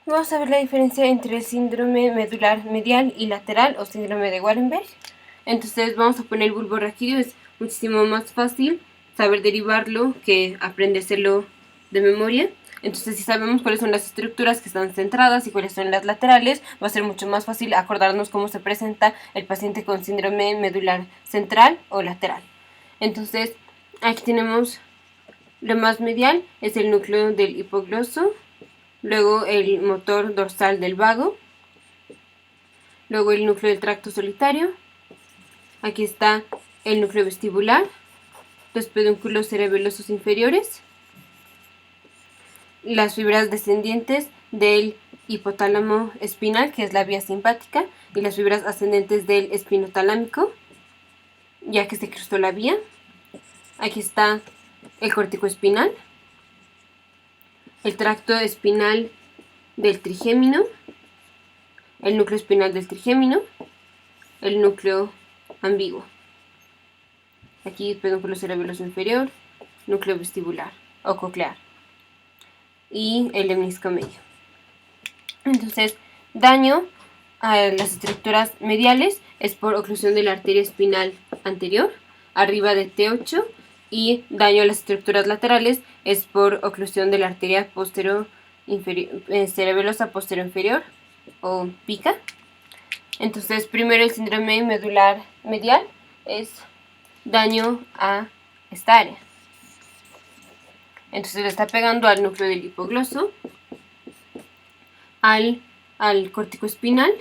Vamos a ver la diferencia entre el síndrome medular medial y lateral o síndrome de Wallenberg. Entonces vamos a poner el bulbo raquídeo. Es muchísimo más fácil saber derivarlo que aprendérselo de memoria. Entonces, si sabemos cuáles son las estructuras que están centradas y cuáles son las laterales, va a ser mucho más fácil acordarnos cómo se presenta el paciente con síndrome medular central o lateral. Entonces, aquí tenemos lo más medial, es el núcleo del hipogloso, luego el motor dorsal del vago, luego el núcleo del tracto solitario, aquí está el núcleo vestibular, los pedúnculos cerebelosos inferiores, las fibras descendientes del hipotálamo espinal, que es la vía simpática, y las fibras ascendentes del espinotalámico, ya que se cruzó la vía. Aquí está el córtico espinal, el tracto espinal del trigémino, el núcleo espinal del trigémino, el núcleo ambiguo. Aquí pedúnculo cerebeloso inferior, núcleo vestibular o coclear y el lemnisco medio. Entonces, daño a las estructuras mediales es por oclusión de la arteria espinal anterior, arriba de T8, y daño a las estructuras laterales es por oclusión de la arteria cerebelosa posterior inferior o pica. Entonces, primero el síndrome medular medial es daño a esta área. Entonces le está pegando al núcleo del hipogloso, al córtico espinal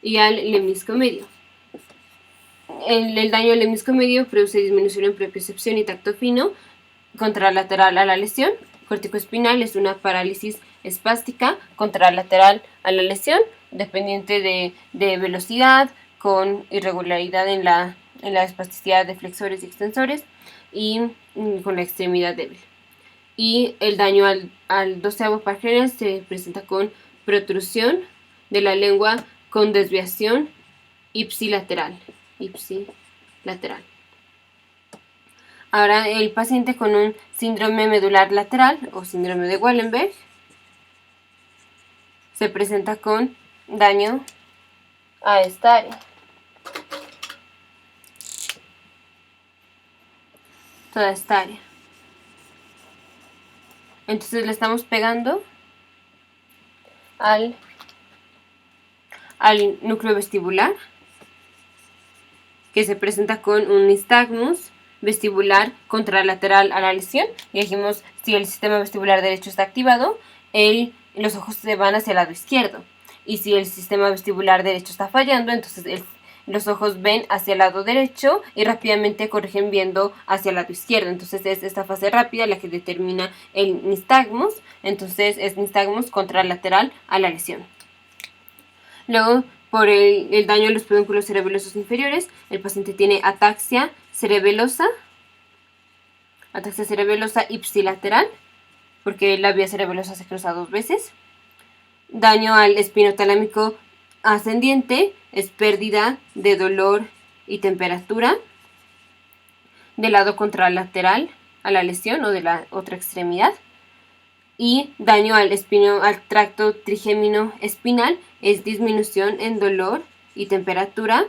y al lemnisco medio. El daño al lemnisco medio produce disminución en propiocepción y tacto fino contralateral a la lesión. Córtico espinal es una parálisis espástica contralateral a la lesión, dependiente de velocidad, con irregularidad en la espasticidad de flexores y extensores y con la extremidad débil. Y el daño al doceavo par general se presenta con protrusión de la lengua con desviación ipsilateral. Ahora, el paciente con un síndrome medular lateral o síndrome de Wallenberg se presenta con daño a esta área. Toda esta área. Entonces le estamos pegando al núcleo vestibular, que se presenta con un nistagmus vestibular contralateral a la lesión. Y dijimos, si el sistema vestibular derecho está activado, los ojos se van hacia el lado izquierdo. Y si el sistema vestibular derecho está fallando, entonces los ojos ven hacia el lado derecho y rápidamente corrigen viendo hacia el lado izquierdo. Entonces es esta fase rápida la que determina el nistagmus. Entonces es nistagmus contralateral a la lesión. Luego, por el daño a los pedúnculos cerebelosos inferiores, el paciente tiene ataxia cerebelosa ipsilateral, porque la vía cerebelosa se cruza dos veces. Daño al espinotalámico ascendiente es pérdida de dolor y temperatura del lado contralateral a la lesión o de la otra extremidad. Y daño al tracto trigémino espinal es disminución en dolor y temperatura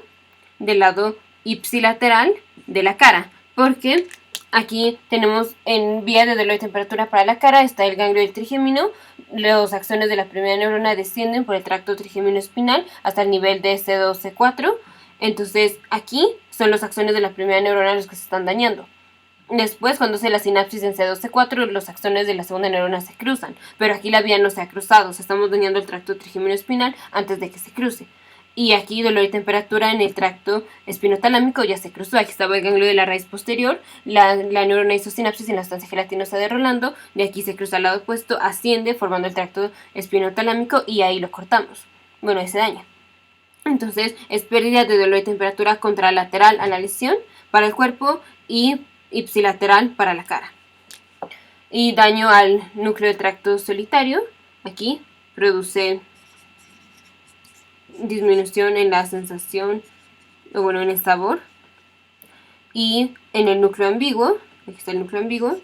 del lado ipsilateral de la cara, porque aquí tenemos en vía de dolor y temperatura para la cara está el ganglio del trigémino. Los axones de la primera neurona descienden por el tracto trigémino espinal hasta el nivel de C2, C4. Entonces aquí son los axones de la primera neurona los que se están dañando. Después, cuando hace la sinapsis en C2, C4, los axones de la segunda neurona se cruzan, pero aquí la vía no se ha cruzado, o sea, estamos dañando el tracto trigémino espinal antes de que se cruce. Y aquí dolor y temperatura en el tracto espinotalámico ya se cruzó. Aquí estaba el ganglio de la raíz posterior, la neurona hizo sinapsis en la sustancia gelatinosa de Rolando, de aquí se cruza al lado opuesto, asciende formando el tracto espinotalámico y ahí lo cortamos. Bueno, ahí se daña. Entonces es pérdida de dolor y temperatura contralateral a la lesión para el cuerpo y ipsilateral para la cara. Y daño al núcleo del tracto solitario, aquí produce disminución en la sensación, o bueno, en el sabor. Y en el núcleo ambiguo, aquí está el núcleo ambiguo,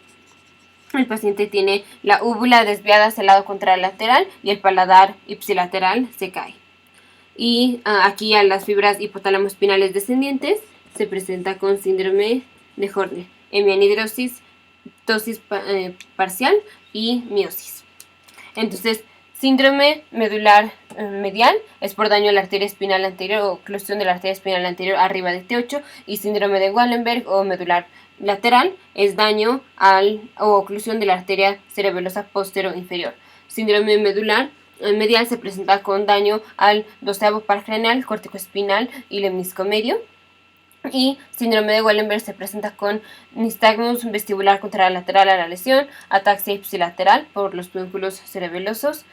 El paciente tiene la úvula desviada hacia el lado contralateral y el paladar ipsilateral se cae. Y aquí a las fibras hipotálamo-espinales descendientes se presenta con síndrome de Horner, hemianhidrosis, ptosis parcial y miosis. Entonces, síndrome medular medial es por daño a la arteria espinal anterior o oclusión de la arteria espinal anterior arriba de T8, y síndrome de Wallenberg o medular lateral es daño o oclusión de la arteria cerebelosa postero inferior. Síndrome medular medial se presenta con daño al 12º par craneal, córtico-espinal y lemnisco medio. Y síndrome de Wallenberg se presenta con nistagmus vestibular contralateral a la lesión, ataxia ipsilateral por los pedúnculos cerebelosos,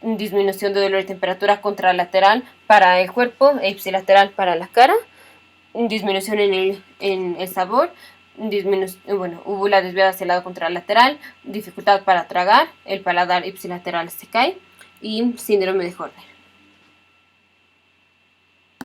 disminución de dolor y temperatura contralateral para el cuerpo e ipsilateral para la cara, disminución en el sabor, úvula desviada hacia el lado contralateral, dificultad para tragar, el paladar ipsilateral se cae y síndrome de Horner.